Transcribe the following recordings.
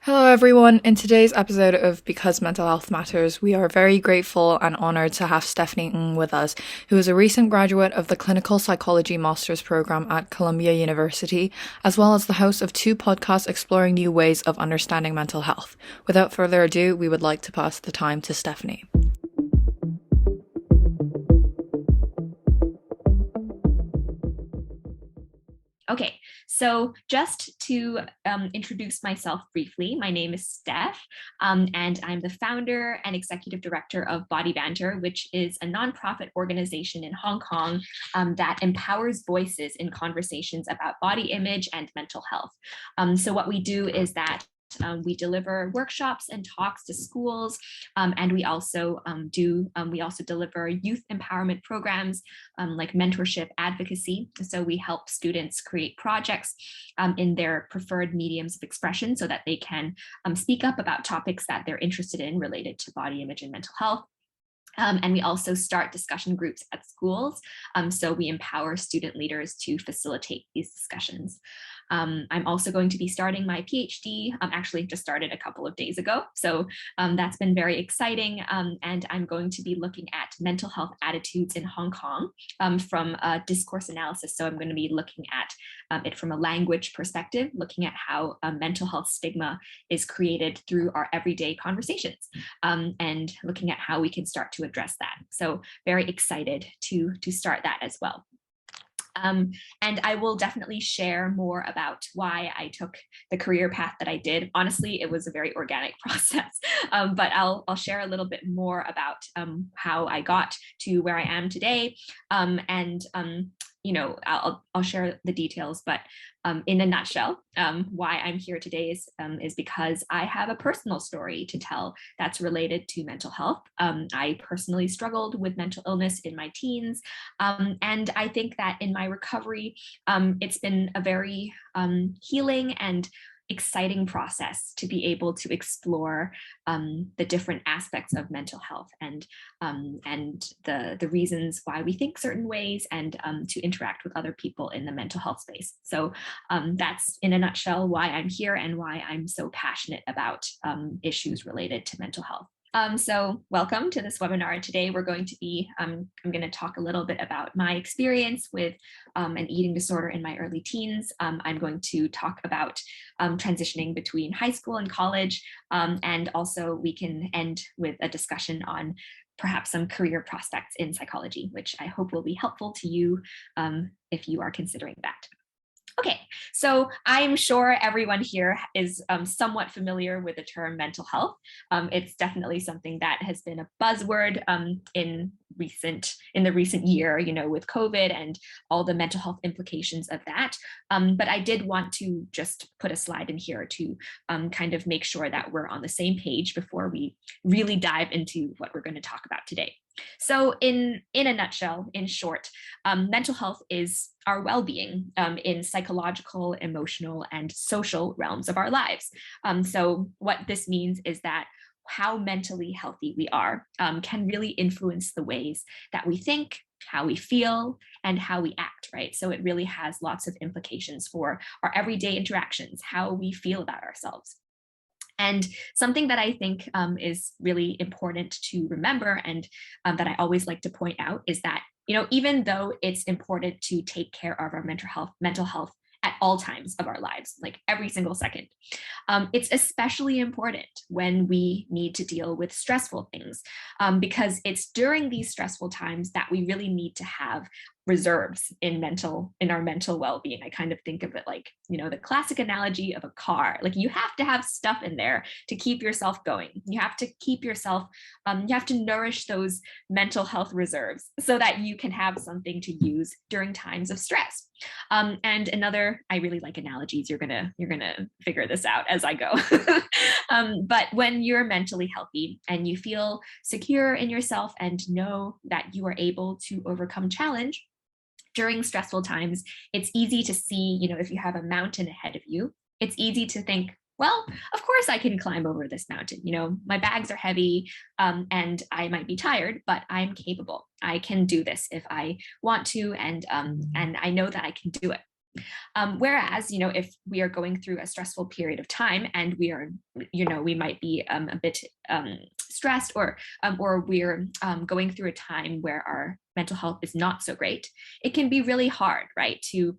Hello, everyone. In today's episode of Because Mental Health Matters, we are very grateful and honored to have Stephanie Ng with us, who is a recent graduate of the Clinical Psychology Master's Program at Columbia University, as well as the host of two podcasts exploring new ways of understanding mental health. Without further ado, we would like to pass the time to Stephanie. Okay, so just to introduce myself briefly, my name is Steph, and I'm the founder and executive director of Banter, which is a nonprofit organization in Hong Kong that empowers voices in conversations about body image and mental health. So what we do is that we deliver workshops and talks to schools, and we also deliver youth empowerment programs like mentorship advocacy. So we help students create projects in their preferred mediums of expression so that they can speak up about topics that they're interested in related to body image and mental health. And we also start discussion groups at schools. So we empower student leaders to facilitate these discussions. I'm also going to be starting my PhD. Actually just started a couple of days ago. So that's been very exciting. And I'm going to be looking at mental health attitudes in Hong Kong from a discourse analysis. So I'm going to be looking at it from a language perspective, looking at how mental health stigma is created through our everyday conversations, and looking at how we can start to address that. So very excited to start that as well. And I will definitely share more about why I took the career path that I did. Honestly, it was a very organic process, but I'll share a little bit more about how I got to where I am today, and I'll share the details, but in a nutshell, why I'm here today is because I have a personal story to tell that's related to mental health. I personally struggled with mental illness in my teens, and I think that in my recovery, it's been a very healing and exciting process to be able to explore the different aspects of mental health and the reasons why we think certain ways, and to interact with other people in the mental health space. So that's in a nutshell why I'm here and why I'm so passionate about issues related to mental health. So welcome to this webinar. Today we're going to be, I'm going to talk a little bit about my experience with an eating disorder in my early teens. I'm going to talk about transitioning between high school and college, and also we can end with a discussion on perhaps some career prospects in psychology, which I hope will be helpful to you if you are considering that. Okay, so I'm sure everyone here is somewhat familiar with the term mental health. It's definitely something that has been a buzzword in the recent year, with COVID and all the mental health implications of that. But I did want to just put a slide in here to kind of make sure that we're on the same page before we really dive into what we're going to talk about today. So in a nutshell, in short, mental health is our well-being in psychological, emotional, and social realms of our lives. So what this means is that how mentally healthy we are can really influence the ways that we think, how we feel, and how we act, right? So it really has lots of implications for our everyday interactions, how we feel about ourselves. And something that I think is really important to remember, and that I always like to point out, is that even though it's important to take care of our mental health at all times of our lives, like every single second, it's especially important when we need to deal with stressful things, because it's during these stressful times that we really need to have reserves in our mental well-being. I kind of think of it like, the classic analogy of a car. Like, you have to have stuff in there to keep yourself going. You have to keep yourself, you have to nourish those mental health reserves so that you can have something to use during times of stress. And another, I really like analogies. You're gonna figure this out as I go. But when you're mentally healthy and you feel secure in yourself and know that you are able to overcome challenge during stressful times, it's easy to see, if you have a mountain ahead of you, it's easy to think, well, of course I can climb over this mountain. My bags are heavy, and I might be tired, but I'm capable. I can do this if I want to, and I know that I can do it. Whereas, if we are going through a stressful period of time and we are, we might be a bit stressed, or we're going through a time where our mental health is not so great, it can be really hard, right, to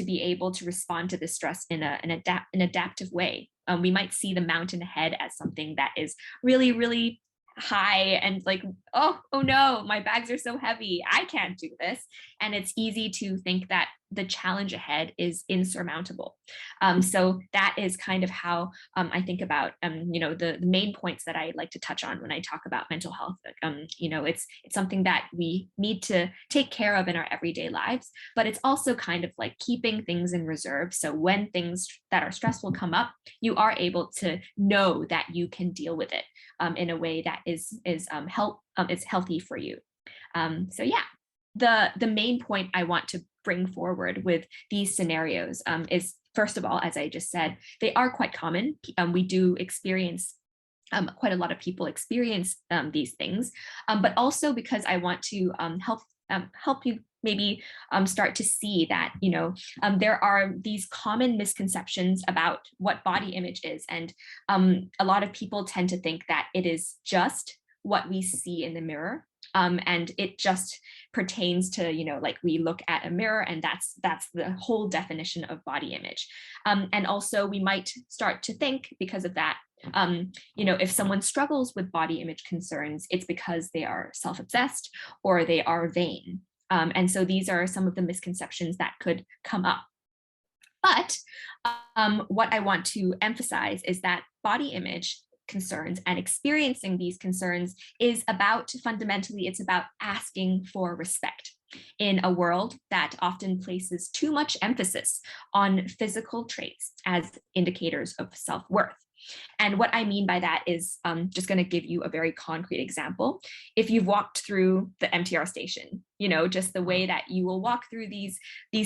be able to respond to this stress in an adaptive way. We might see the mountain ahead as something that is really, really high and like, oh no, my bags are so heavy, I can't do this. And it's easy to think that the challenge ahead is insurmountable. So that is kind of how I think about the main points that I like to touch on when I talk about mental health. It's something that we need to take care of in our everyday lives, but it's also kind of like keeping things in reserve. So when things that are stressful come up, you are able to know that you can deal with it in a way that is healthy for you. So yeah, the main point I want to bring forward with these scenarios is, first of all, as I just said, they are quite common. We do experience quite a lot of people experience these things, but also because I want to help you maybe start to see that there are these common misconceptions about what body image is, and a lot of people tend to think that it is just what we see in the mirror. And it just pertains to, like we look at a mirror and that's the whole definition of body image. And also we might start to think, because of that, if someone struggles with body image concerns, it's because they are self-obsessed or they are vain. And so these are some of the misconceptions that could come up. But what I want to emphasize is that body image concerns and experiencing these concerns is fundamentally, it's about asking for respect in a world that often places too much emphasis on physical traits as indicators of self-worth. And what I mean by that is just going to give you a very concrete example. If you've walked through the MTR station, just the way that you will walk through these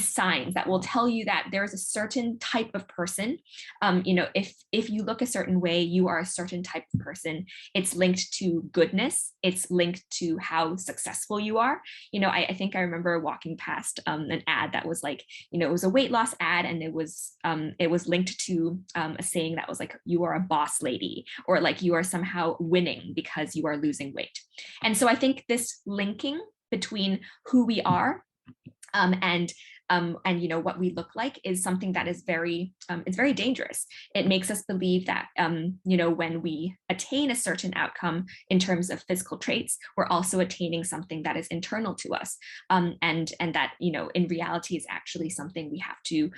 signs that will tell you that there's a certain type of person. If you look a certain way, you are a certain type of person. It's linked to goodness. It's linked to how successful you are. I think I remember walking past an ad that was like, it was a weight loss ad, and it was linked to a saying that was like, you are a boss lady, or like you are somehow winning because you are losing weight. And so I think this linking between who we are and what we look like is something that is it's very dangerous. It makes us believe that when we attain a certain outcome in terms of physical traits, we're also attaining something that is internal to us, and that in reality is actually something we have to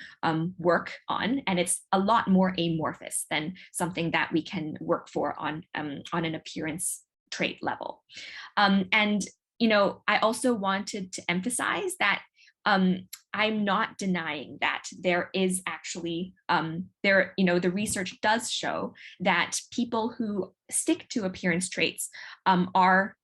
work on, and it's a lot more amorphous than something that we can work for on an appearance trait level. And I also wanted to emphasize that I'm not denying that there is actually the research does show that people who stick to appearance traits are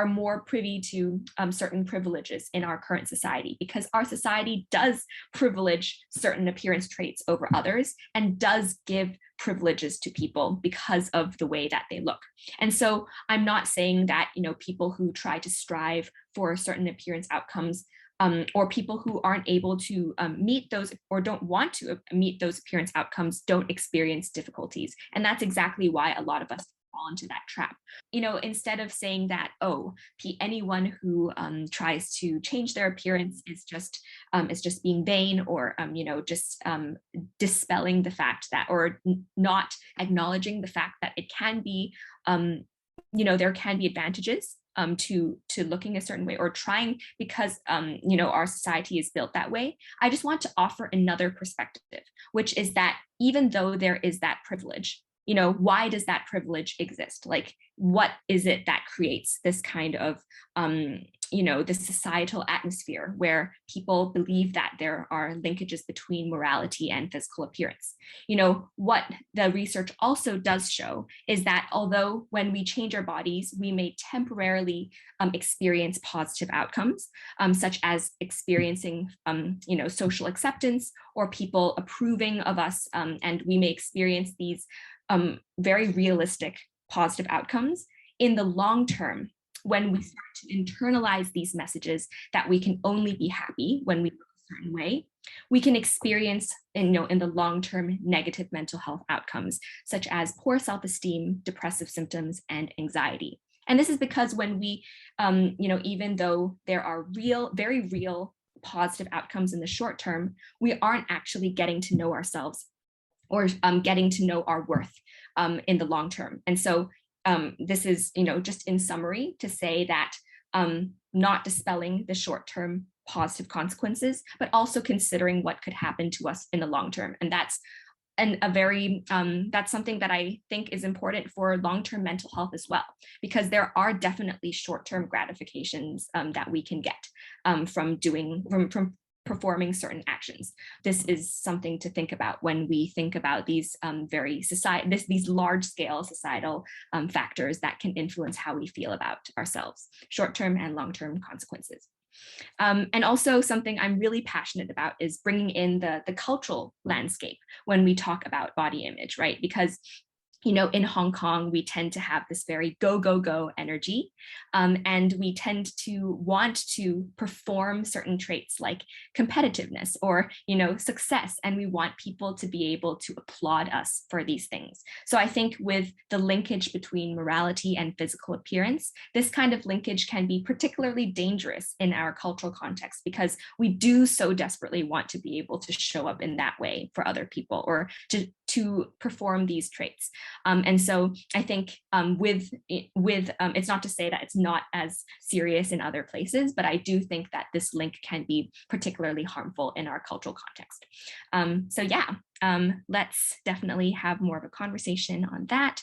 more privy to certain privileges in our current society, because our society does privilege certain appearance traits over others and does give privileges to people because of the way that they look. And so I'm not saying that people who try to strive for certain appearance outcomes, or people who aren't able to meet those or don't want to meet those appearance outcomes, don't experience difficulties. And that's exactly why a lot of us fall into that trap. Instead of saying that, anyone who tries to change their appearance is just being vain, or just dispelling the fact that, or not acknowledging the fact that it can be, there can be advantages to looking a certain way or trying, because our society is built that way. I just want to offer another perspective, which is that even though there is that privilege, why does that privilege exist? Like, what is it that creates this kind of this societal atmosphere where people believe that there are linkages between morality and physical appearance? What the research also does show is that although when we change our bodies, we may temporarily experience positive outcomes, such as experiencing social acceptance or people approving of us, and we may experience these very realistic positive outcomes. In the long term, when we start to internalize these messages that we can only be happy when we look a certain way, we can experience in the long-term negative mental health outcomes, such as poor self-esteem, depressive symptoms, and anxiety. And this is because when we, even though there are very real positive outcomes in the short term, we aren't actually getting to know ourselves or getting to know our worth in the long term. And so this is, just in summary to say that not dispelling the short term positive consequences, but also considering what could happen to us in the long term. And that's that's something that I think is important for long-term mental health as well, because there are definitely short-term gratifications that we can get from performing certain actions. This is something to think about when we think about these these large-scale societal factors that can influence how we feel about ourselves, short-term and long-term consequences. And also something I'm really passionate about is bringing in the cultural landscape when we talk about body image, right? Because in Hong Kong, we tend to have this very go, go, go energy. And we tend to want to perform certain traits like competitiveness or, success. And we want people to be able to applaud us for these things. So I think with the linkage between morality and physical appearance, this kind of linkage can be particularly dangerous in our cultural context because we do so desperately want to be able to show up in that way for other people or to perform these traits. And so I think it's not to say that it's not as serious in other places, but I do think that this link can be particularly harmful in our cultural context. So yeah, let's definitely have more of a conversation on that.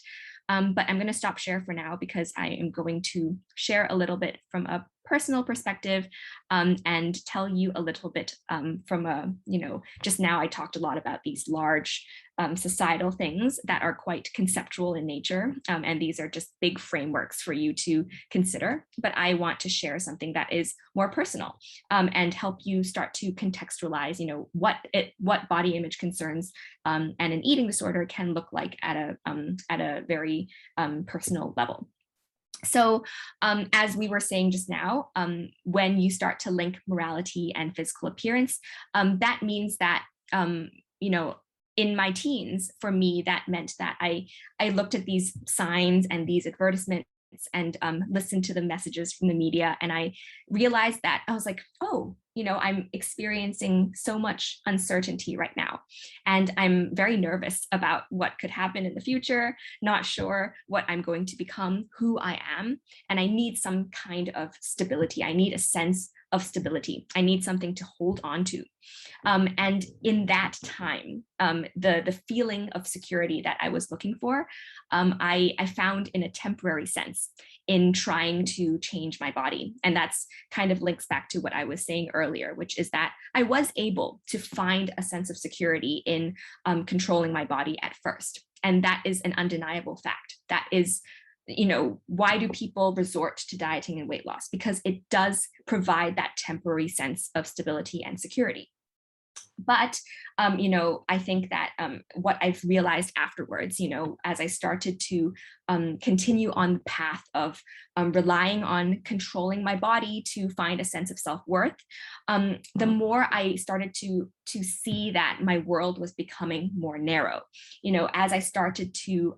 But I'm going to stop share for now because I am going to share a little bit from a personal perspective and tell you a little bit from just now I talked a lot about these large societal things that are quite conceptual in nature. And these are just big frameworks for you to consider. But I want to share something that is more personal and help you start to contextualize, what body image concerns and an eating disorder can look like at a very personal level. So as we were saying just now, when you start to link morality and physical appearance, that means that, in my teens, for me, that meant that I looked at these signs and these advertisements and listened to the messages from the media. And I realized that I was like, oh, I'm experiencing so much uncertainty right now. And I'm very nervous about what could happen in the future, not sure what I'm going to become, who I am. And I need some kind of stability. I need a sense of stability. I need something to hold on to. And in that time, the feeling of security that I was looking for, I found in a temporary sense in trying to change my body. And that's kind of links back to what I was saying earlier, which is that I was able to find a sense of security in controlling my body at first. And that is an undeniable fact. That is, why do people resort to dieting and weight loss? Because it does provide that temporary sense of stability and security. But, I think that what I've realized afterwards, as I started to continue on the path of relying on controlling my body to find a sense of self-worth, the more I started to see that my world was becoming more narrow. As I started to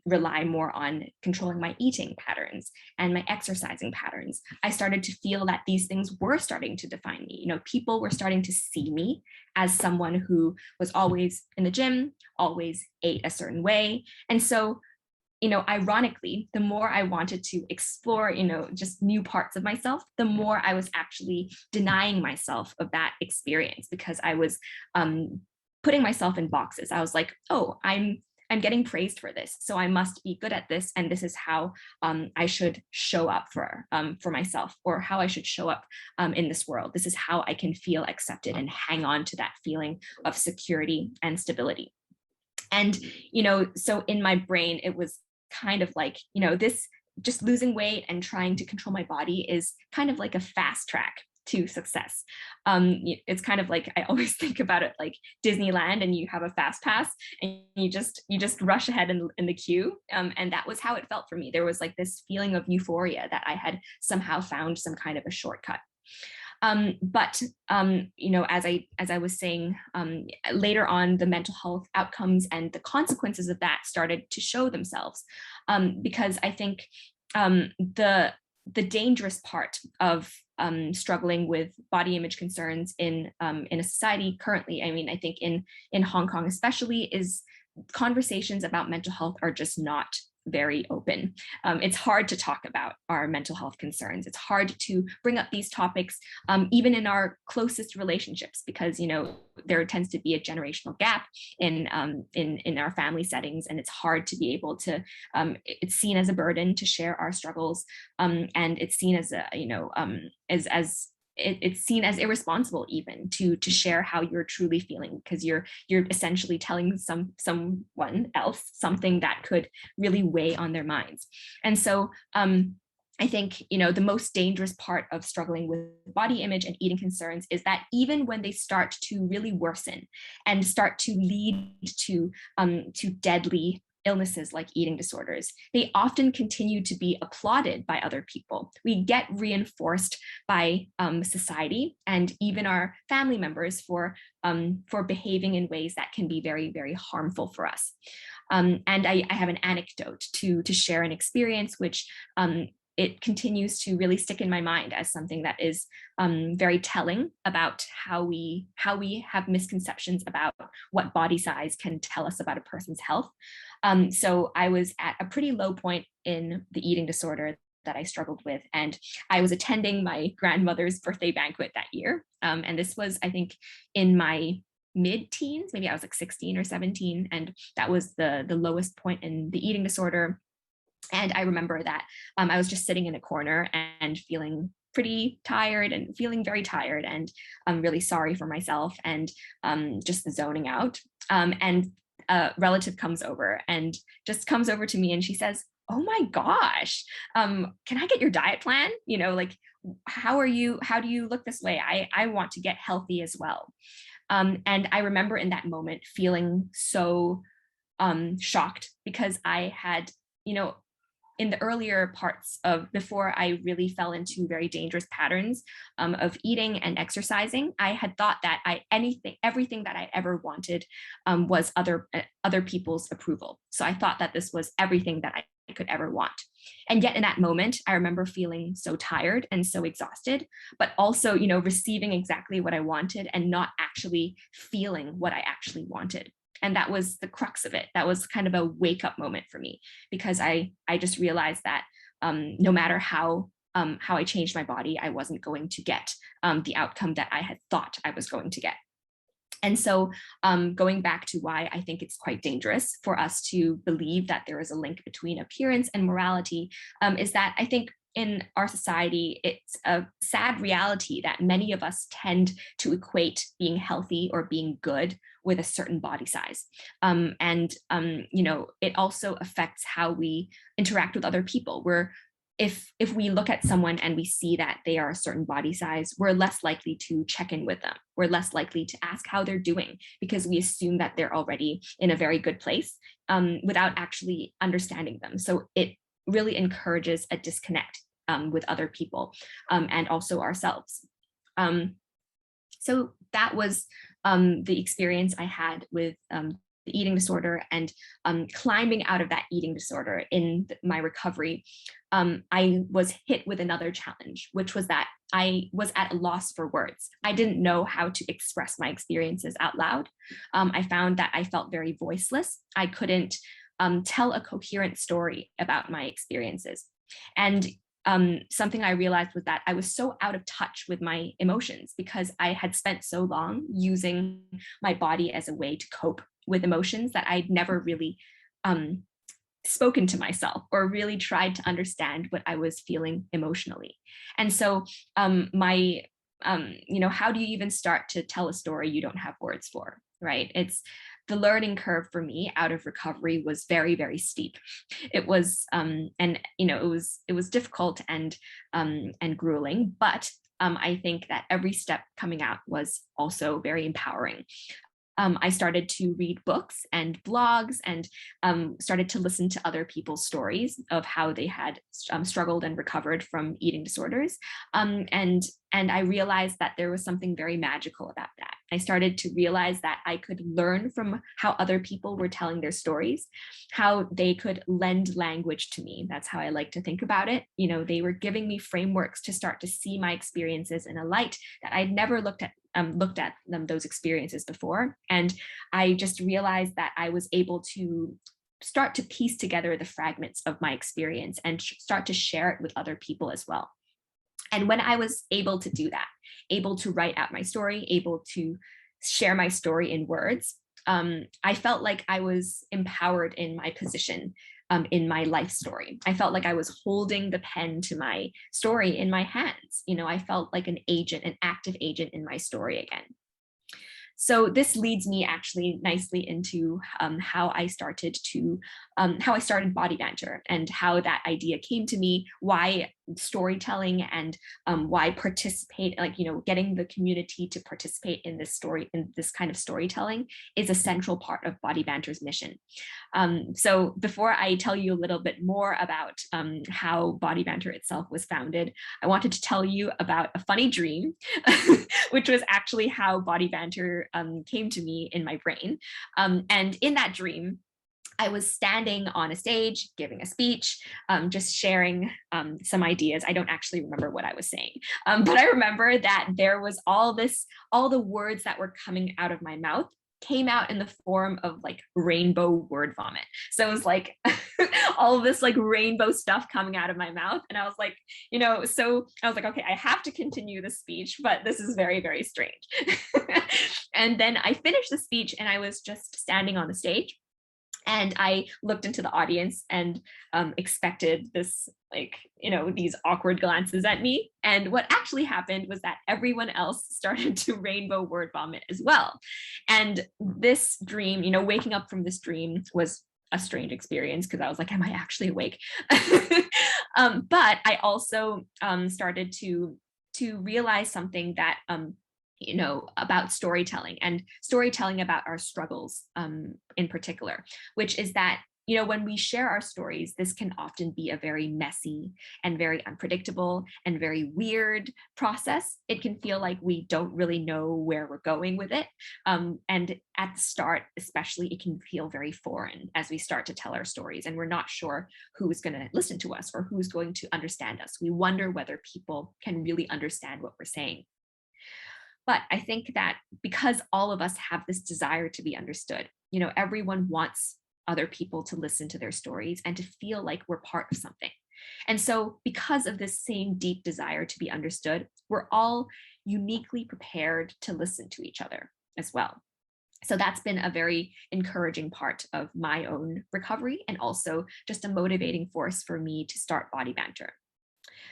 rely more on controlling my eating patterns and my exercising patterns, I started to feel that these things were starting to define me. People were starting to see me as someone who was always in the gym, always ate a certain way. And so, ironically, the more I wanted to explore, just new parts of myself, the more I was actually denying myself of that experience because I was putting myself in boxes. I was like, oh, I'm getting praised for this, so I must be good at this, and this is how I should show up for myself, or how I should show up in this world. This is how I can feel accepted and hang on to that feeling of security and stability. And so in my brain, it was kind of like, this just losing weight and trying to control my body is kind of like a fast track to success. It's kind of like, I always think about it like Disneyland, and you have a fast pass and you just rush ahead in the queue. And that was how it felt for me. There was like this feeling of euphoria that I had somehow found some kind of a shortcut. But as I was saying, later on, the mental health outcomes and the consequences of that started to show themselves, because I think the dangerous part of struggling with body image concerns in a society currently, I mean, I think in Hong Kong especially, is conversations about mental health are just not very open. It's hard to talk about our mental health concerns. It's hard to bring up these topics, even in our closest relationships, because there tends to be a generational gap in our family settings, and it's hard to be able to. It's seen as a burden to share our struggles, and it's seen as as it's seen as irresponsible even to share how you're truly feeling, because you're essentially telling someone else something that could really weigh on their minds. And so I think the most dangerous part of struggling with body image and eating concerns is that even when they start to really worsen and start to lead to deadly illnesses like eating disorders, they often continue to be applauded by other people. We get reinforced by society and even our family members for behaving in ways that can be very, very harmful for us. And I have an anecdote to share an experience which it continues to really stick in my mind as something that is very telling about how we have misconceptions about what body size can tell us about a person's health. So I was at a pretty low point in the eating disorder that I struggled with, and I was attending my grandmother's birthday banquet that year. And this was, I think, in my mid-teens, maybe I was like 16 or 17, and that was the lowest point in the eating disorder. And I remember that I was just sitting in a corner and feeling pretty tired and feeling very tired, and I'm really sorry for myself, and just zoning out. And a relative comes over to me, and she says, "Oh my gosh, can I get your diet plan? Like, how do you look this way? I want to get healthy as well." And I remember in that moment feeling so shocked, because I had, in the earlier parts of before I really fell into very dangerous patterns of eating and exercising, I had thought that everything that I ever wanted was other people's approval. So I thought that this was everything that I could ever want. And yet in that moment, I remember feeling so tired and so exhausted, but also, receiving exactly what I wanted and not actually feeling what I actually wanted. And that was the crux of it. That was kind of a wake up moment for me, because I just realized that no matter how I changed my body, I wasn't going to get the outcome that I had thought I was going to get. And so going back to why I think it's quite dangerous for us to believe that there is a link between appearance and morality, is that I think in our society, it's a sad reality that many of us tend to equate being healthy or being good with a certain body size. It also affects how we interact with other people. If we look at someone and we see that they are a certain body size, we're less likely to check in with them. We're less likely to ask how they're doing, because we assume that they're already in a very good place without actually understanding them. So it really encourages a disconnect with other people and also ourselves. So that was the experience I had with the eating disorder, and climbing out of that eating disorder in my recovery. I was hit with another challenge, which was that I was at a loss for words. I didn't know how to express my experiences out loud. I found that I felt very voiceless. I couldn't tell a coherent story about my experiences. And something I realized was that I was so out of touch with my emotions, because I had spent so long using my body as a way to cope with emotions, that I'd never really spoken to myself or really tried to understand what I was feeling emotionally. And so how do you even start to tell a story you don't have words for, right? It's the learning curve for me out of recovery was very, very steep. It was it was difficult and grueling, but I think that every step coming out was also very empowering. I started to read books and blogs and started to listen to other people's stories of how they had struggled and recovered from eating disorders. And I realized that there was something very magical about that. I started to realize that I could learn from how other people were telling their stories, how they could lend language to me. That's how I like to think about it. You know, they were giving me frameworks to start to see my experiences in a light that I'd never looked at them, those experiences before. And I just realized that I was able to start to piece together the fragments of my experience and start to share it with other people as well. And when I was able to do that, able to write out my story, able to share my story in words, I felt like I was empowered in my position in my life story. I felt like I was holding the pen to my story in my hands. You know, I felt like an agent, an active agent in my story again. So this leads me actually nicely into how I started Body Banter and how that idea came to me, why storytelling and why participate, like, you know, getting the community to participate in this kind of storytelling is a central part of Body Banter's mission. So before I tell you a little bit more about how Body Banter itself was founded, I wanted to tell you about a funny dream, which was actually how Body Banter came to me in my brain. And in that dream, I was standing on a stage giving a speech, just sharing some ideas. I don't actually remember what I was saying, but I remember that there was all the words that were coming out of my mouth came out in the form of like rainbow word vomit. So it was like all of this like rainbow stuff coming out of my mouth. And I was like, you know, so I was like, okay, I have to continue the speech, but this is very, very strange. And then I finished the speech and I was just standing on the stage. And I looked into the audience and expected this, like, you know, these awkward glances at me. And what actually happened was that everyone else started to rainbow word vomit as well. And this dream, you know, waking up from this dream was a strange experience because I was like, am I actually awake? But I also started to realize something that you know, about storytelling and storytelling about our struggles in particular, which is that, you know, when we share our stories, this can often be a very messy and very unpredictable and very weird process. It can feel like we don't really know where we're going with it. And at the start, especially, it can feel very foreign as we start to tell our stories and we're not sure who's going to listen to us or who's going to understand us. We wonder whether people can really understand what we're saying. But I think that because all of us have this desire to be understood, you know, everyone wants other people to listen to their stories and to feel like we're part of something. And so, because of this same deep desire to be understood, we're all uniquely prepared to listen to each other as well. So that's been a very encouraging part of my own recovery and also just a motivating force for me to start Body Banter.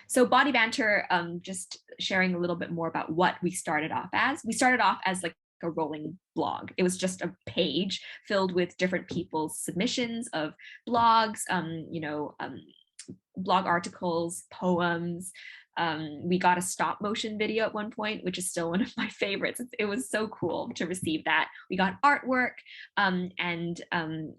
So Body Banter, just sharing a little bit more about what we started off as. We started off as like a rolling blog. It was just a page filled with different people's submissions of blogs, blog articles, poems. We got a stop motion video at one point, which is still one of my favorites. It was so cool to receive that. We got artwork and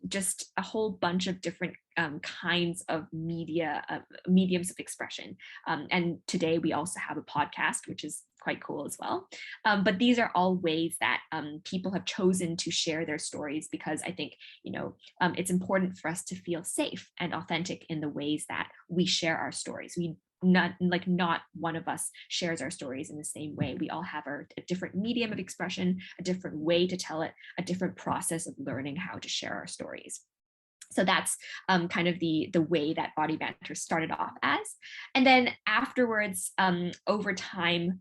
just a whole bunch of different kinds of mediums of expression. And today we also have a podcast, which is quite cool as well. But these are all ways that people have chosen to share their stories because I think, you know, it's important for us to feel safe and authentic in the ways that we share our stories. Not one of us shares our stories in the same way. We all have a different medium of expression, a different way to tell it, a different process of learning how to share our stories. So that's kind of the way that Body Banter started off as. And then afterwards, over time,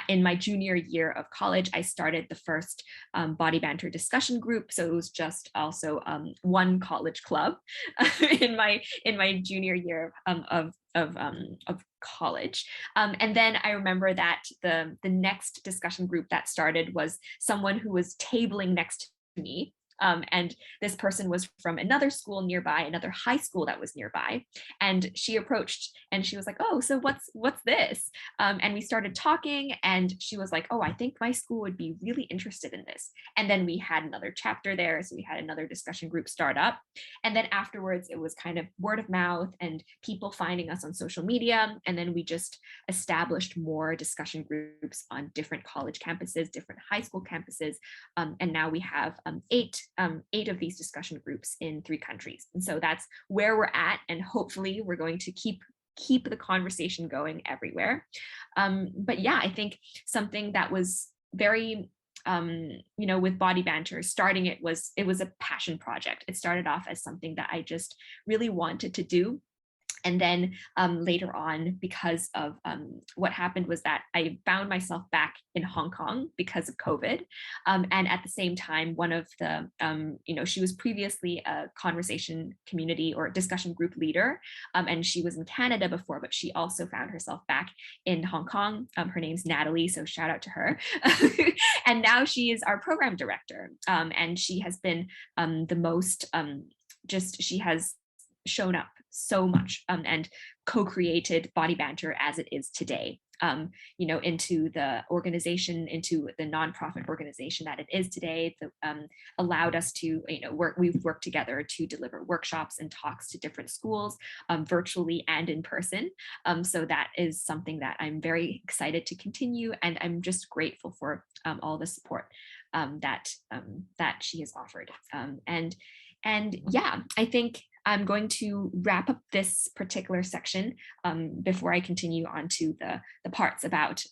in my junior year of college, I started the first Body Banter discussion group. So it was just also one college club in my junior year of college. And then I remember that the next discussion group that started was someone who was tabling next to me. And this person was from another school nearby, another high school that was nearby. And she approached and she was like, oh, so what's this? And we started talking and she was like, oh, I think my school would be really interested in this. And then we had another chapter there. So we had another discussion group start up. And then afterwards, it was kind of word of mouth and people finding us on social media. And then we just established more discussion groups on different college campuses, different high school campuses. And now we have eight of these discussion groups in 3 countries. And so that's where we're at. And hopefully we're going to keep the conversation going everywhere. But yeah, I think something that was very with Body Banter, starting it was a passion project. It started off as something that I just really wanted to do. And then later on, because of what happened was that I found myself back in Hong Kong because of COVID. And at the same time, one of the, she was previously a conversation community or discussion group leader. And she was in Canada before, but she also found herself back in Hong Kong. Her name's Natalie, so shout out to her. And now she is our program director. And she has been the most, she has shown up so much and co-created Body Banter as it is today, into the organization, into the nonprofit organization that it is today. Allowed us to, we've worked together to deliver workshops and talks to different schools, virtually and in person. So that is something that I'm very excited to continue, and I'm just grateful for all the support that she has offered. And yeah, I think I'm going to wrap up this particular section before I continue on to the parts about,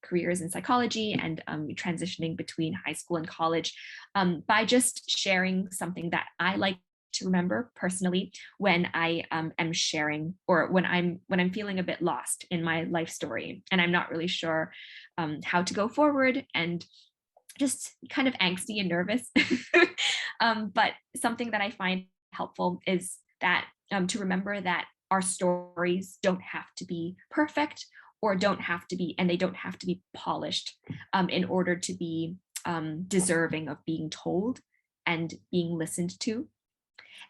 careers in psychology and transitioning between high school and college, by just sharing something that I like to remember personally when I am sharing, or when I'm feeling a bit lost in my life story and I'm not really sure how to go forward and just kind of angsty and nervous. But something that I find helpful is that to remember that our stories don't have to be perfect, or don't have to be, and they don't have to be polished in order to be deserving of being told and being listened to.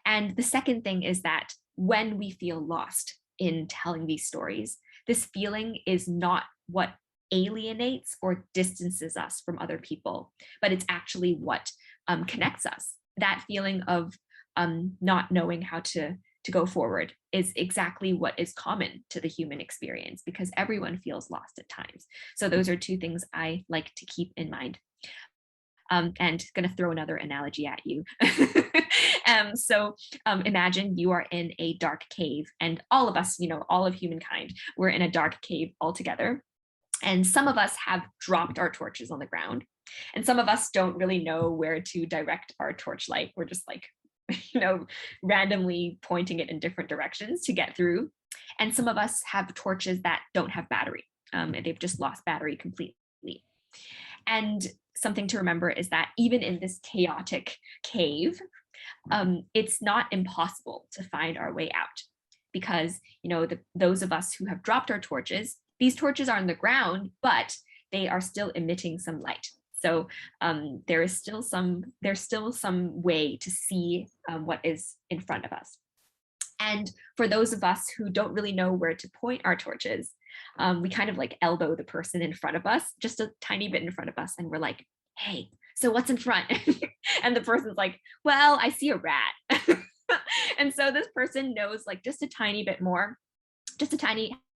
And the second thing is that when we feel lost in telling these stories, this feeling is not what alienates or distances us from other people, but it's actually what connects us. That feeling of not knowing how to go forward is exactly what is common to the human experience, because everyone feels lost at times. So those are 2 things I like to keep in mind. And going to throw another analogy at you. So imagine you are in a dark cave, and all of us, all of humankind, we're in a dark cave all together. And some of us have dropped our torches on the ground, and some of us don't really know where to direct our torchlight. We're just like, randomly pointing it in different directions to get through. And some of us have torches that don't have battery. And they've just lost battery completely. And something to remember is that even in this chaotic cave, it's not impossible to find our way out, because those of us who have dropped our torches, these torches are on the ground, but they are still emitting some light. So there's still some way to see what is in front of us. And for those of us who don't really know where to point our torches, we kind of like elbow the person in front of us, just a tiny bit in front of us, and we're like, hey, so what's in front? And the person's like, well, I see a rat. And so this person knows like just a tiny bit more,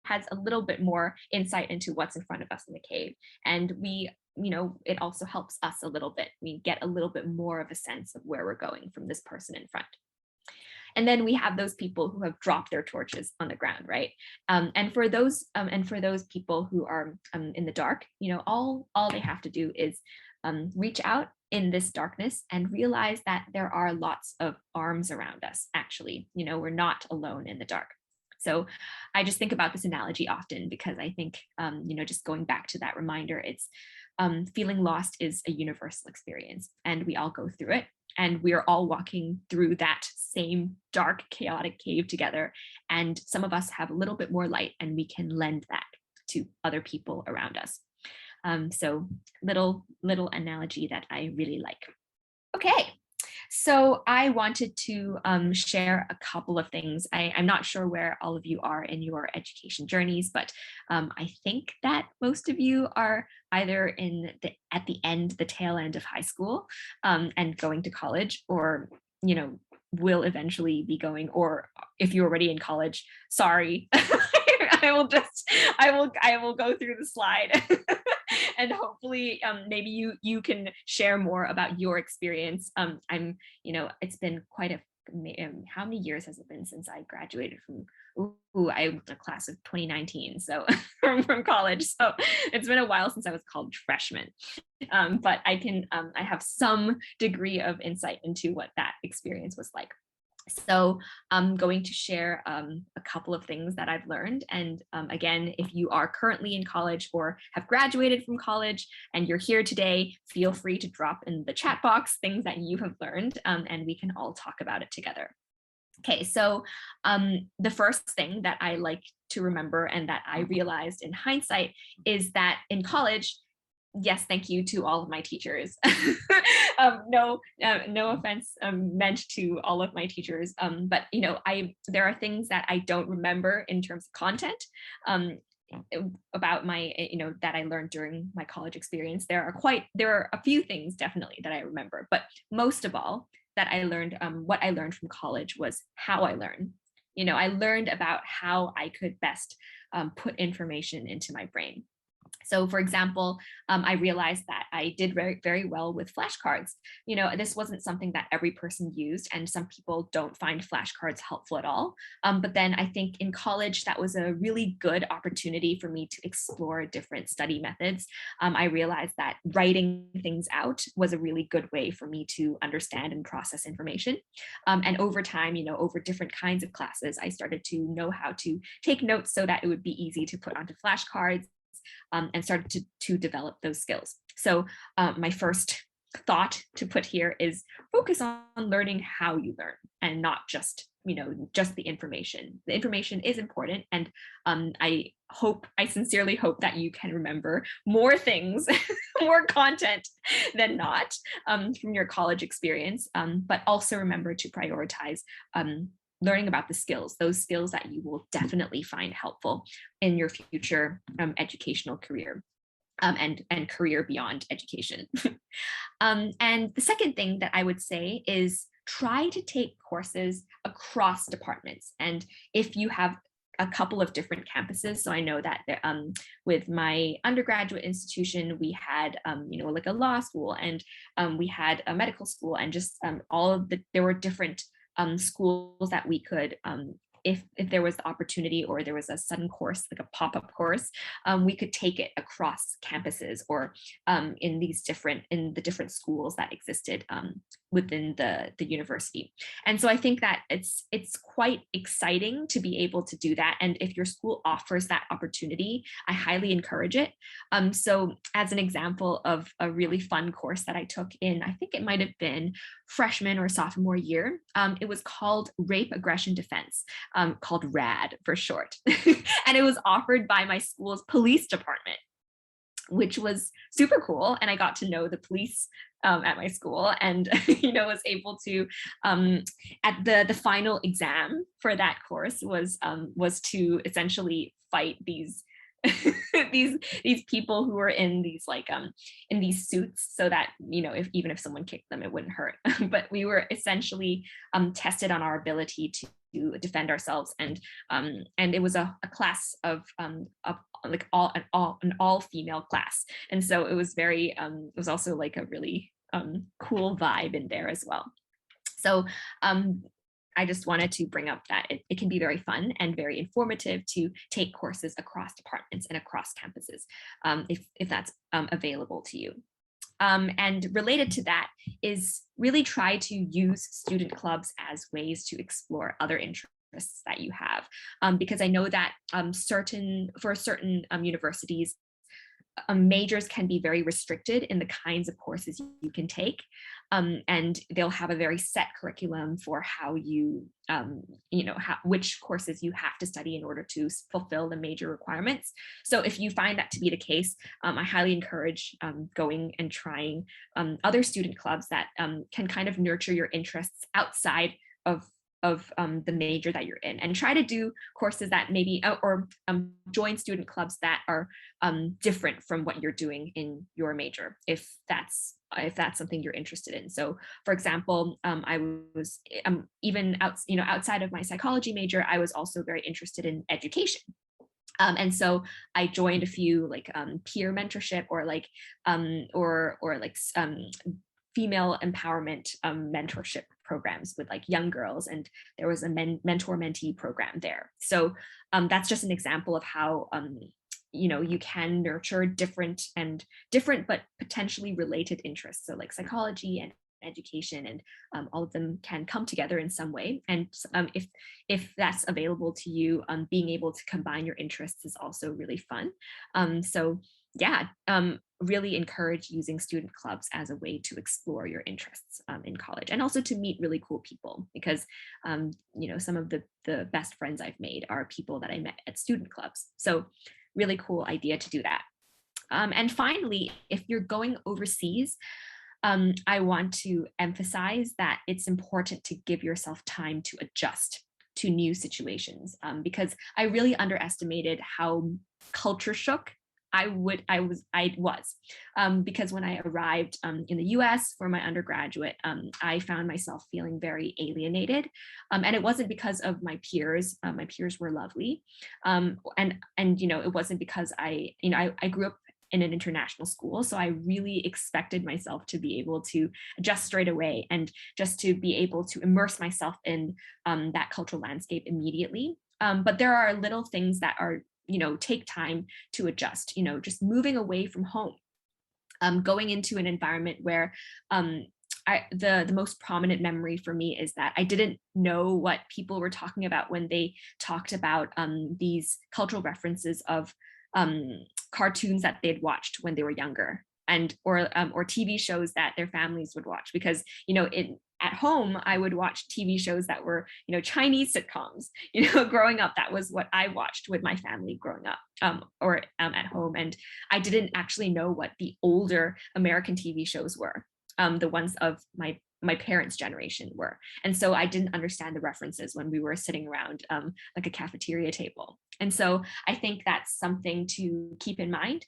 has a little bit more insight into what's in front of us in the cave. And we, it also helps us a little bit. We get a little bit more of a sense of where we're going from this person in front. And then we have those people who have dropped their torches on the ground, right? And for those people who are in the dark, all they have to do is reach out in this darkness and realize that there are lots of arms around us. Actually, we're not alone in the dark. So I just think about this analogy often, because I think, just going back to that reminder, it's feeling lost is a universal experience, and we all go through it. And we are all walking through that same dark, chaotic cave together. And some of us have a little bit more light, and we can lend that to other people around us. So little analogy that I really like. Okay, So I wanted to share a couple of things. I'm not sure where all of you are in your education journeys, but I think that most of you are either at the end, the tail end of high school, and going to college, or will eventually be going, or if you're already in college, sorry. I will go through the slide. And hopefully maybe you can share more about your experience. It's been quite a how many years has it been since I graduated from I was a class of 2019, so from college. So it's been a while since I was college freshman. But I have some degree of insight into what that experience was like. So I'm going to share a couple of things that I've learned. And again, if you are currently in college or have graduated from college and you're here today, feel free to drop in the chat box things that you have learned, and we can all talk about it together. Okay, so the first thing that I like to remember and that I realized in hindsight is that in college, yes, thank you to all of my teachers. No offense meant to all of my teachers, but there are things that I don't remember in terms of content. About my that I learned during my college experience. There are a few things definitely that I remember, but most of all that I learned, what I learned from college was how I learn. I learned about how I could best put information into my brain. So for example, I realized that I did very, very well with flashcards. This wasn't something that every person used, and some people don't find flashcards helpful at all. But then I think in college, that was a really good opportunity for me to explore different study methods. I realized that writing things out was a really good way for me to understand and process information. And over time, over different kinds of classes, I started to know how to take notes so that it would be easy to put onto flashcards, and started to develop those skills. So my first thought to put here is focus on learning how you learn and not just the information. The information is important, and I sincerely hope that you can remember more things, more content than not, from your college experience, but also remember to prioritize learning about the skills, those skills that you will definitely find helpful in your future educational career, and career beyond education. And the second thing that I would say is try to take courses across departments. And if you have a couple of different campuses. So I know that with my undergraduate institution, we had, like a law school, and we had a medical school, and just there were different schools that we could, if there was the opportunity or there was a sudden course, like a pop-up course, we could take it across campuses, or in the different schools that existed within the university. And so I think that it's quite exciting to be able to do that. And if your school offers that opportunity, I highly encourage it. So as an example of a really fun course that I took in, I think it might have been freshman or sophomore year, it was called Rape Aggression Defense, called RAD for short. And it was offered by my school's police department, which was super cool. And I got to know the police at my school, and was able to, at the final exam for that course was to essentially fight these these people who were in these in these suits, so that if someone kicked them, it wouldn't hurt. But we were essentially tested on our ability to defend ourselves, and it was a class of like an all female class, and so it was very it was also like a really cool vibe in there as well. So I just wanted to bring up that it can be very fun and very informative to take courses across departments and across campuses, if that's available to you. And related to that is really try to use student clubs as ways to explore other interests that you have, because I know that certain universities, majors can be very restricted in the kinds of courses you can take. And they'll have a very set curriculum for how which courses you have to study in order to fulfill the major requirements. So if you find that to be the case, I highly encourage going and trying other student clubs that can kind of nurture your interests outside of the major that you're in, and try to do courses that maybe or join student clubs that are different from what you're doing in your major, if that's something you're interested in. So for example, I was even outside of my psychology major, I was also very interested in education. And so I joined a few like peer mentorship or female empowerment mentorship programs with like young girls, and there was a mentor mentee program there. So that's just an example of how you can nurture different but potentially related interests. So like psychology and education, and all of them can come together in some way. And if that's available to you, being able to combine your interests is also really fun. So yeah, really encourage using student clubs as a way to explore your interests in college, and also to meet really cool people, because some of the best friends I've made are people that I met at student clubs. So really cool idea to do that. And finally, if you're going overseas, I want to emphasize that it's important to give yourself time to adjust to new situations, because I really underestimated how culture shook I was, because when I arrived in the US for my undergraduate, I found myself feeling very alienated, and it wasn't because of my peers. My peers were lovely, and it wasn't because I grew up in an international school, so I really expected myself to be able to adjust straight away and just to be able to immerse myself in that cultural landscape immediately. But there are little things that are take time to adjust. Just moving away from home, going into an environment where the most prominent memory for me is that I didn't know what people were talking about when they talked about these cultural references of cartoons that they'd watched when they were younger, and or TV shows that their families would watch. Because at home I would watch TV shows that were Chinese sitcoms. Growing up, that was what I watched with my family growing up, or at home, and I didn't actually know what the older American TV shows were, the ones of my parents' generation were. And so I didn't understand the references when we were sitting around like a cafeteria table. And so I think that's something to keep in mind.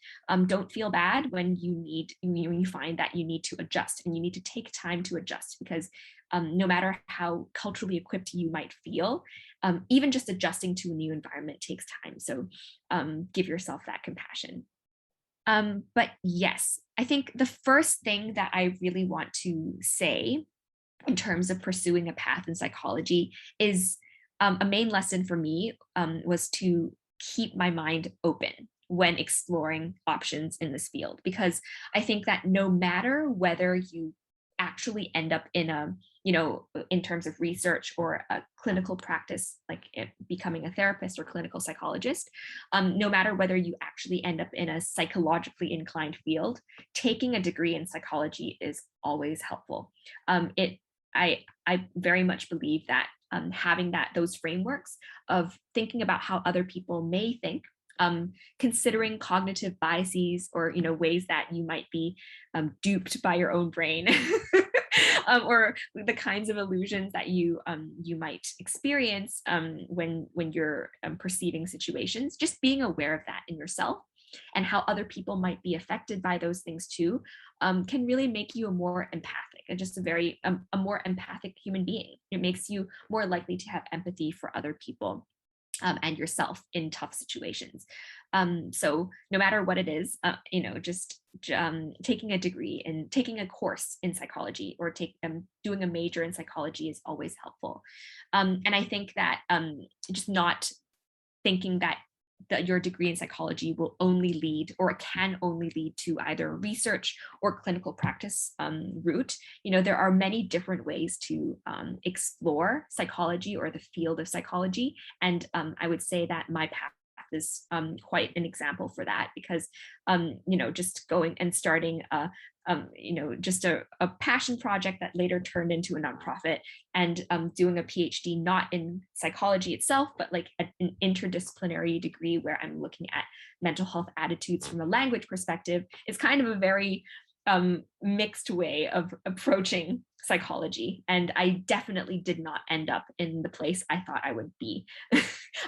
Don't feel bad when you find that you need to adjust, and you need to take time to adjust, because no matter how culturally equipped you might feel, even just adjusting to a new environment takes time. So give yourself that compassion. But yes, I think the first thing that I really want to say in terms of pursuing a path in psychology is a main lesson for me was to keep my mind open when exploring options in this field, because I think that no matter whether you actually end up in in terms of research or a clinical practice, like becoming a therapist or clinical psychologist, no matter whether you actually end up in a psychologically inclined field, taking a degree in psychology is always helpful. I very much believe that having those frameworks of thinking about how other people may think, considering cognitive biases, or ways that you might be duped by your own brain, or the kinds of illusions that you might experience when you're perceiving situations. Just being aware of that in yourself, and how other people might be affected by those things too, can really make you a more empathic, and just a more empathic human being. It makes you more likely to have empathy for other people and yourself in tough situations. So no matter what it is, just taking a degree and taking a course in psychology, or doing a major in psychology is always helpful. And I think that just not thinking that your degree in psychology will only lead, or can only lead, to either research or clinical practice route. There are many different ways to explore psychology or the field of psychology. And I would say that my path is quite an example for that, because just going and starting just a passion project that later turned into a nonprofit, and doing a PhD not in psychology itself, but like an interdisciplinary degree where I'm looking at mental health attitudes from a language perspective, is kind of a very mixed way of approaching psychology. And I definitely did not end up in the place I thought I would be.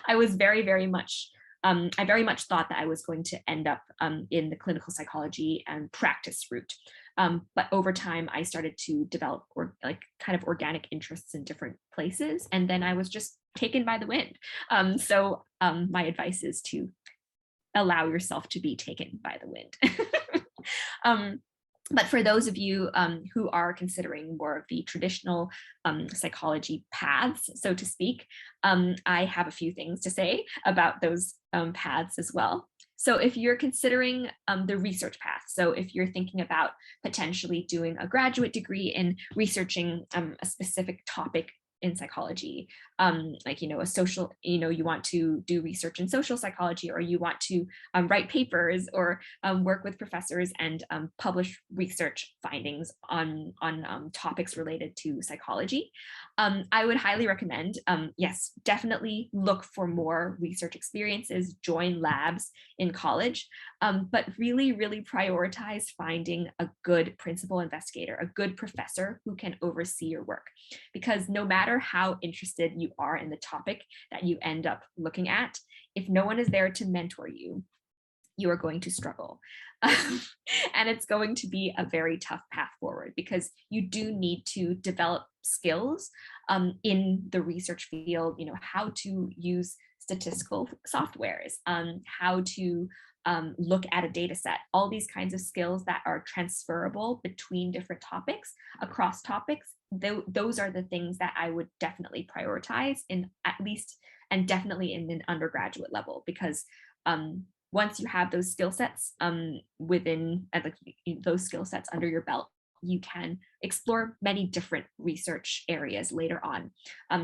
I was very much I very much thought that I was going to end up in the clinical psychology and practice route. But over time, I started to develop kind of organic interests in different places. And then I was just taken by the wind. My advice is to allow yourself to be taken by the wind. But for those of you who are considering more of the traditional psychology paths, so to speak, I have a few things to say about those paths as well. So if you're considering the research path, so if you're thinking about potentially doing a graduate degree in researching a specific topic in psychology, a social, you want to do research in social psychology, or you want to write papers, or work with professors and publish research findings on topics related to psychology, I would highly recommend, yes, definitely look for more research experiences, join labs in college, but really prioritize finding a good principal investigator, a good professor who can oversee your work. Because no matter how interested you are in the topic that you end up looking at, if no one is there to mentor you, you are going to struggle. And it's going to be a very tough path forward, because you do need to develop skills in the research field, how to use statistical softwares, how to look at a data set, all these kinds of skills that are transferable between different topics, across topics. Those are the things that I would definitely prioritize in, at least, and definitely in an undergraduate level, because once you have those skill sets within those skill sets under your belt, you can explore many different research areas later on.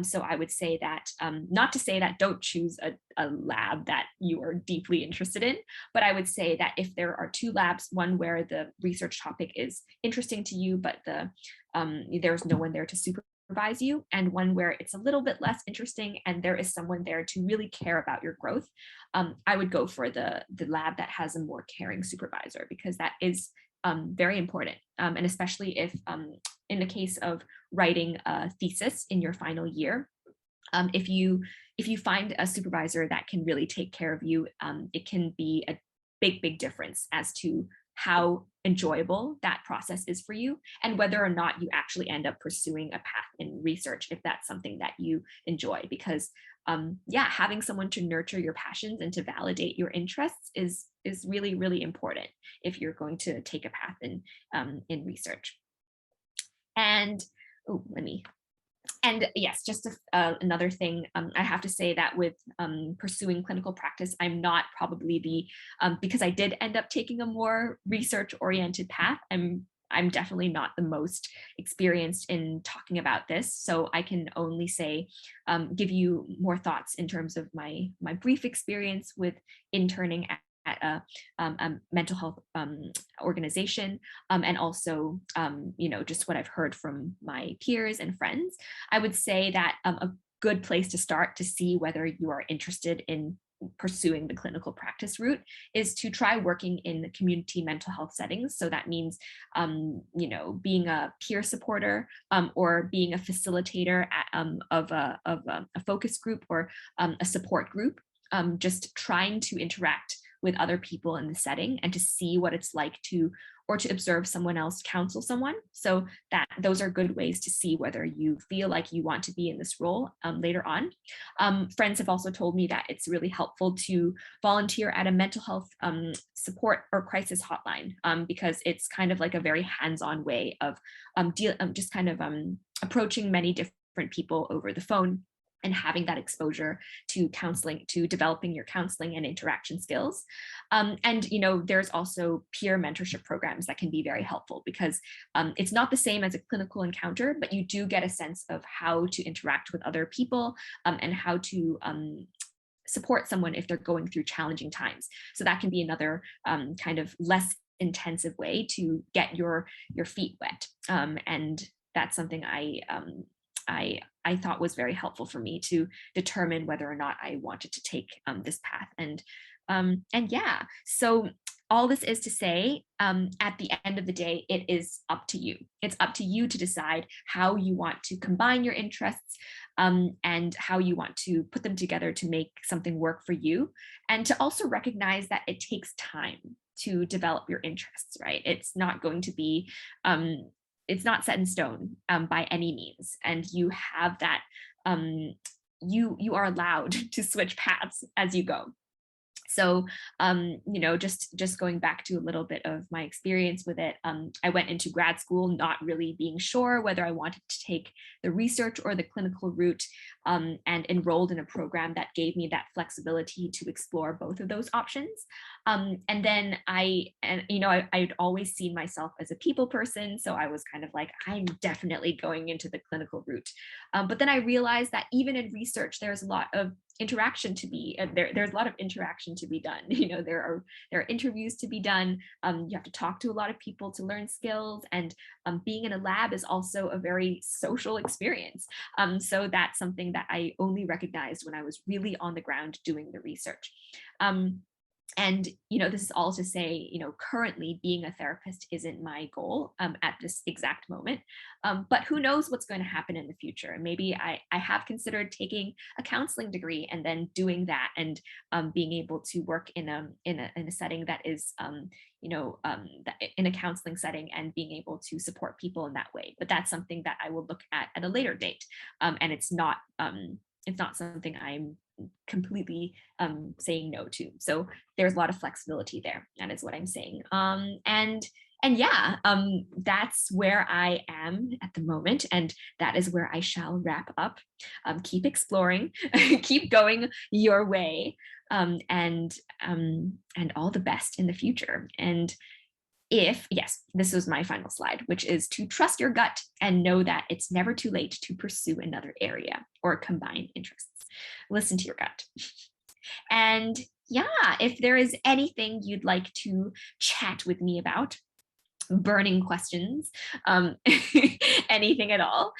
So I would say that, not to say that don't choose a lab that you are deeply interested in, but I would say that if there are two labs, one where the research topic is interesting to you, but there's no one there to supervise you, and one where it's a little bit less interesting and there is someone there to really care about your growth, I would go for the lab that has a more caring supervisor, because that is very important. And especially if, in the case of writing a thesis in your final year, if you find a supervisor that can really take care of you, it can be a big difference as to how enjoyable that process is for you, and whether or not you actually end up pursuing a path in research, if that's something that you enjoy. Because having someone to nurture your passions and to validate your interests is really important if you're going to take a path in research. And yes, just another thing, I have to say that with pursuing clinical practice, I'm not probably because I did end up taking a more research-oriented path, I'm definitely not the most experienced in talking about this. So I can only say, give you more thoughts in terms of my brief experience with interning at a mental health organization, and also, just what I've heard from my peers and friends. I would say that a good place to start to see whether you are interested in pursuing the clinical practice route is to try working in community mental health settings. So that means, being a peer supporter, or being a facilitator of a focus group, or a support group, just trying to interact with other people in the setting and to see what it's like to observe someone else counsel someone. So those are good ways to see whether you feel like you want to be in this role later on. Friends have also told me that it's really helpful to volunteer at a mental health support or crisis hotline, because it's kind of like a very hands-on way of just kind of approaching many different people over the phone, and having that exposure to counseling, to developing your counseling and interaction skills. And there's also peer mentorship programs that can be very helpful, because it's not the same as a clinical encounter, but you do get a sense of how to interact with other people, and how to support someone if they're going through challenging times. So that can be another kind of less intensive way to get your feet wet. And that's something I thought was very helpful for me to determine whether or not I wanted to take this path. And yeah, so all this is to say, at the end of the day, it is up to you. It's up to you to decide how you want to combine your interests, and how you want to put them together to make something work for you. And to also recognize that it takes time to develop your interests, right? It's not going to be, it's not set in stone by any means. And you have that, you are allowed to switch paths as you go. So just going back to a little bit of my experience with it, I went into grad school not really being sure whether I wanted to take the research or the clinical route, and enrolled in a program that gave me that flexibility to explore both of those options. And then I'd always seen myself as a people person, so I was kind of like, I'm definitely going into the clinical route. But then I realized that even in research, there's a lot of interaction to be there's a lot of interaction to be done. There are interviews to be done. You have to talk to a lot of people to learn skills, and being in a lab is also a very social experience. So that's something that I only recognized when I was really on the ground doing the research. And this is all to say, currently being a therapist isn't my goal at this exact moment. But who knows what's going to happen in the future? And maybe I have considered taking a counseling degree and then doing that, and being able to work in a setting that is in a counseling setting, and being able to support people in that way. But that's something that I will look at a later date, and it's not something I'm completely saying no to. So there's a lot of flexibility there, and is what I'm saying. And yeah, that's where I am at the moment, and that is where I shall wrap up. Keep exploring, keep going your way, and all the best in the future. And yes, this was my final slide, which is to trust your gut and know that it's never too late to pursue another area or combine interests. Listen to your gut. And yeah, if there is anything you'd like to chat with me about, burning questions, anything at all,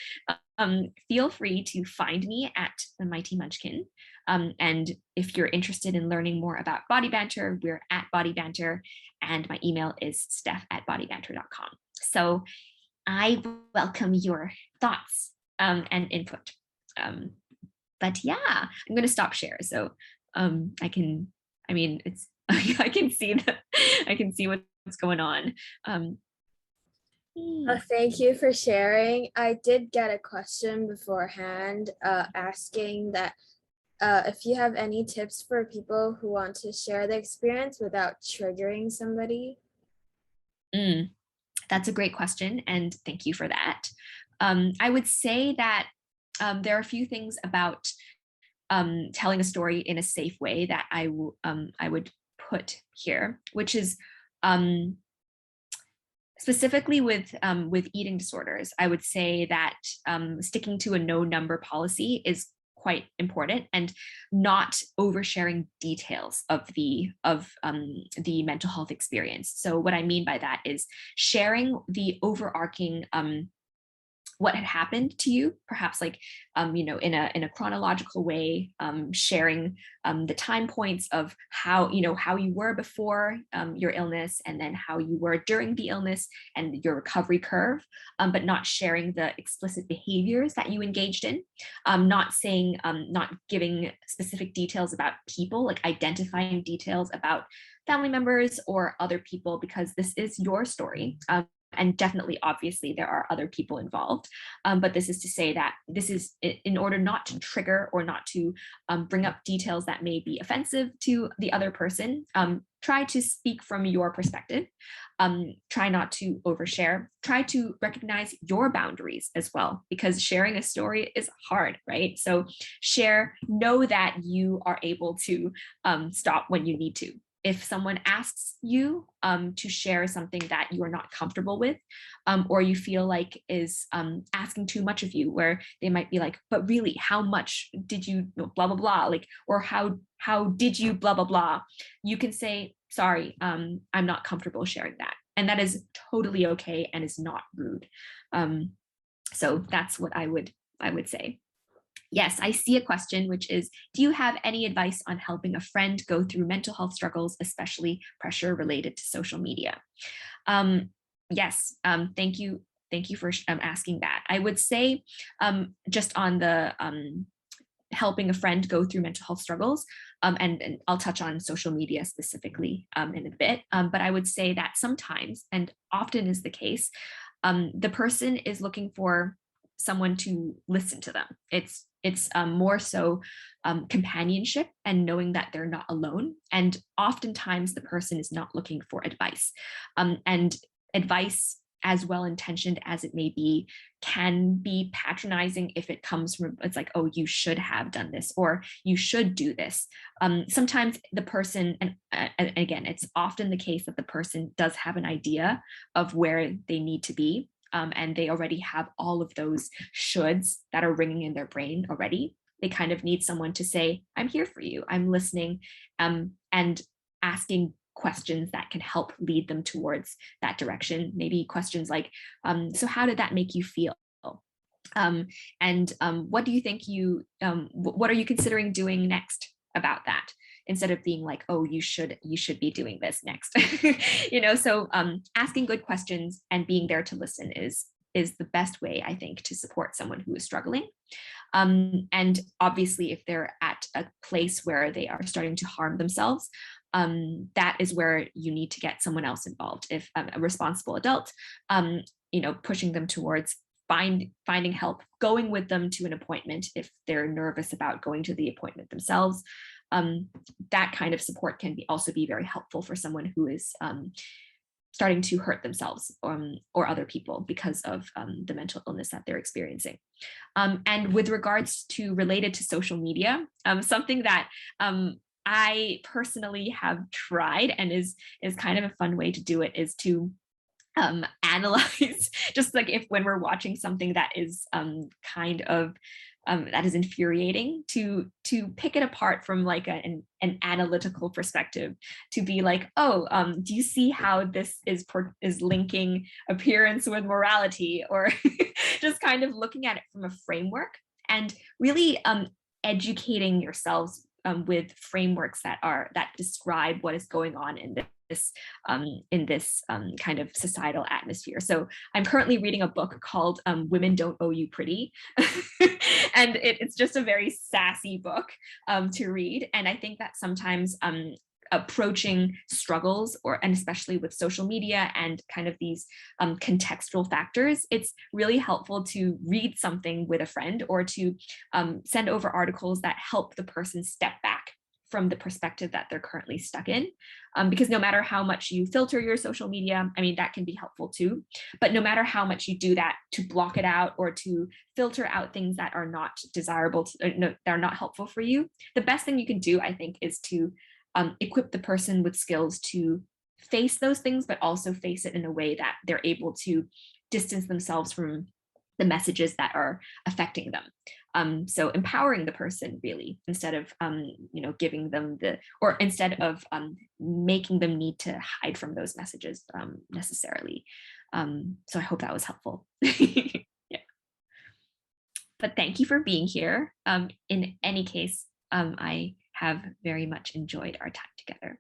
feel free to find me at the Mighty Munchkin. And if you're interested in learning more about Body Banter, we're at Body Banter, and my email is steph@bodybanter.com. So I welcome your thoughts and input. But yeah, I'm going to stop share. So it's I can see what's going on. Thank you for sharing. I did get a question beforehand asking that if you have any tips for people who want to share the experience without triggering somebody. That's a great question, and thank you for that. I would say that there are a few things about telling a story in a safe way that I would put here, which is specifically with eating disorders. I would say that sticking to a no number policy is quite important, and not oversharing details of the mental health experience. So what I mean by that is sharing the overarching what had happened to you, perhaps like in a chronological way, sharing the time points of how you were before your illness, and then how you were during the illness and your recovery curve, but not sharing the explicit behaviors that you engaged in, not giving specific details about people, like identifying details about family members or other people, because this is your story. And definitely, obviously, there are other people involved. But this is to say that this is in order not to trigger or not to bring up details that may be offensive to the other person. Try to speak from your perspective. Try not to overshare. Try to recognize your boundaries as well, because sharing a story is hard, right? So know that you are able to stop when you need to. if someone asks you to share something that you are not comfortable with, or you feel like is asking too much of you, where they might be like, but really, how much did you blah, blah, blah, like, or how did you blah, blah, blah, you can say, sorry, I'm not comfortable sharing that. And that is totally okay and is not rude. So that's what I would say. Yes, I see a question, which is, do you have any advice on helping a friend go through mental health struggles, especially pressure related to social media? Yes, thank you. Thank you for asking that. I would say just on the helping a friend go through mental health struggles, and I'll touch on social media specifically in a bit, but I would say that sometimes, and often is the case, the person is looking for someone to listen to them. It's more so companionship and knowing that they're not alone. And oftentimes the person is not looking for advice. And advice, as well intentioned as it may be, can be patronizing if it comes from, it's like, oh, you should have done this, or you should do this. Sometimes the person, and again, it's often the case that the person does have an idea of where they need to be. And they already have all of those shoulds that are ringing in their brain already. They kind of need someone to say, I'm here for you, I'm listening, and asking questions that can help lead them towards that direction. Maybe questions like, so how did that make you feel? And what do you think what are you considering doing next about that? Instead of being like, oh, you should be doing this next. So asking good questions and being there to listen is the best way, I think, to support someone who is struggling. And obviously, if they're at a place where they are starting to harm themselves, that is where you need to get someone else involved. If a responsible adult, pushing them towards finding help, going with them to an appointment if they're nervous about going to the appointment themselves. That kind of support can also be very helpful for someone who is starting to hurt themselves or other people because of the mental illness that they're experiencing. And with regards to related to social media, something that I personally have tried and is kind of a fun way to do it is to analyze, just like if when we're watching something that is kind of that is infuriating, to pick it apart from like an analytical perspective, to be like, oh, do you see how this is linking appearance with morality, or just kind of looking at it from a framework and really educating yourselves with frameworks that describe what is going on in this kind of societal atmosphere. So I'm currently reading a book called Women Don't Owe You Pretty. And it's just a very sassy book to read. And I think that sometimes approaching struggles, and especially with social media and kind of these contextual factors, it's really helpful to read something with a friend, or to send over articles that help the person step back from the perspective that they're currently stuck in. Because no matter how much you filter your social media, I mean, that can be helpful too, but no matter how much you do that to block it out or to filter out things that are not desirable, that are not helpful for you, the best thing you can do, I think, is to equip the person with skills to face those things, but also face it in a way that they're able to distance themselves from the messages that are affecting them. So empowering the person, really, instead of giving them instead of making them need to hide from those messages necessarily. So I hope that was helpful. Yeah. But thank you for being here. In any case, I have very much enjoyed our time together.